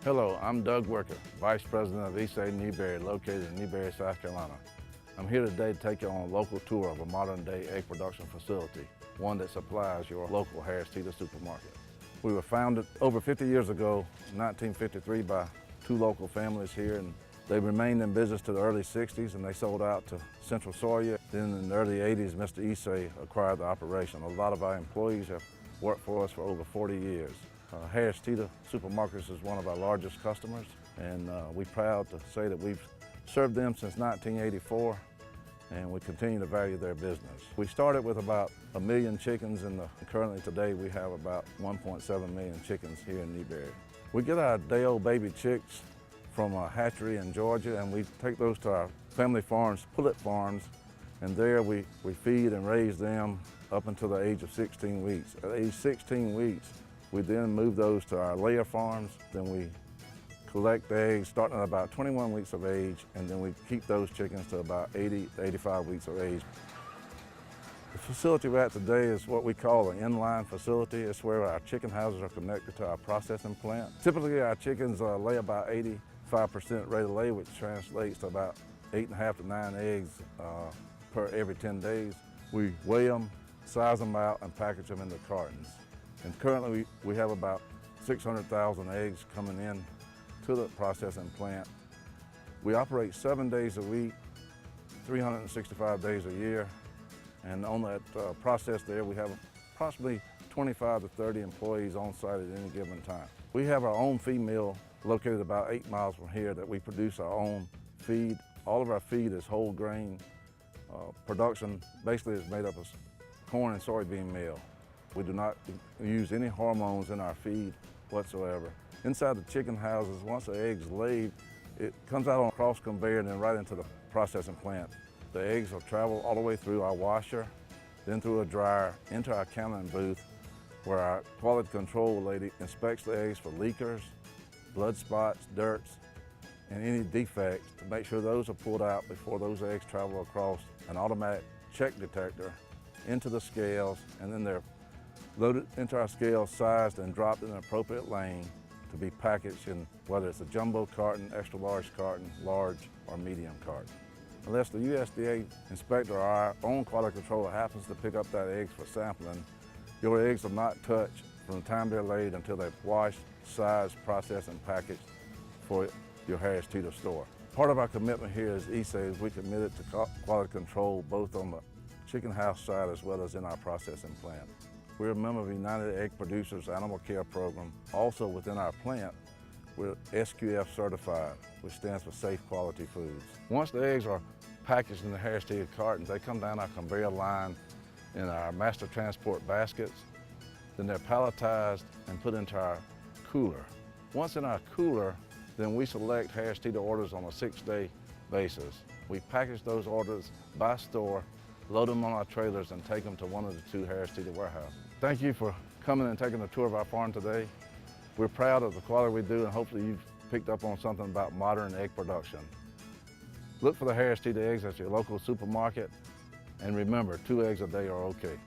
Hello, I'm Doug Worker, Vice President of ISE Newberry, located in Newberry, South Carolina. I'm here today to take you on a local tour of a modern-day egg production facility, one that supplies your local Harris Teeter supermarket. We were founded over 50 years ago, in 1953, by two local families here, and they remained in business to the early 60s, and they sold out to Central Soya. Then in the early 80s, Mr. ISE acquired the operation. A lot of our employees have worked for us for over 40 years. Harris Teeter Supermarkets is one of our largest customers, and we're proud to say that we've served them since 1984, and we continue to value their business. We started with about 1 million chickens, and currently today we have about 1.7 million chickens here in Newberry. We get our day-old baby chicks from a hatchery in Georgia, and we take those to our family farms, pullet farms, and there we feed and raise them up until the age of 16 weeks. At age 16 weeks, we then move those to our layer farms. Then we collect eggs starting at about 21 weeks of age, and then we keep those chickens to about 80 to 85 weeks of age. The facility we're at today is what we call an inline facility. It's where our chicken houses are connected to our processing plant. Typically, our chickens lay about 85% ready to lay, which translates to about 8.5 to 9 eggs per every 10 days. We weigh them, size them out, and package them into cartons. And currently we have about 600,000 eggs coming in to the processing plant. We operate 7 days a week, 365 days a year. And on that process there, we have approximately 25 to 30 employees on site at any given time. We have our own feed mill located about 8 miles from here that we produce our own feed. All of our feed is whole grain. Production basically is made up of corn and soybean meal. We do not use any hormones in our feed whatsoever. Inside the chicken houses, once the egg's laid, it comes out on a cross conveyor and then right into the processing plant. The eggs will travel all the way through our washer, then through a dryer, into our counting booth, where our quality control lady inspects the eggs for leakers, blood spots, dirts, and any defects to make sure those are pulled out before those eggs travel across an automatic check detector into the scales, and then they're loaded into our scales, sized, and dropped in an appropriate lane to be packaged in whether it's a jumbo carton, extra large carton, large or medium carton. Unless the USDA inspector or our own quality controller happens to pick up that eggs for sampling, your eggs are not touched from the time they're laid until they're washed, sized, processed, and packaged for your Harris Teeter store. Part of our commitment here as ISE is we committed to quality control both on the chicken house side as well as in our processing plant. We're a member of the United Egg Producers Animal Care Program. Also within our plant, we're SQF certified, which stands for Safe Quality Foods. Once the eggs are packaged in the Harris Teeter cartons, they come down our conveyor line in our master transport baskets. Then they're palletized and put into our cooler. Once in our cooler, then we select Harris Teeter orders on a 6-day basis. We package those orders by store, load them on our trailers, and take them to one of the 2 Harris Teeter warehouses. Thank you for coming and taking a tour of our farm today. We're proud of the quality we do, and hopefully you've picked up on something about modern egg production. Look for the Harris Teeter eggs at your local supermarket, and remember, 2 eggs a day are okay.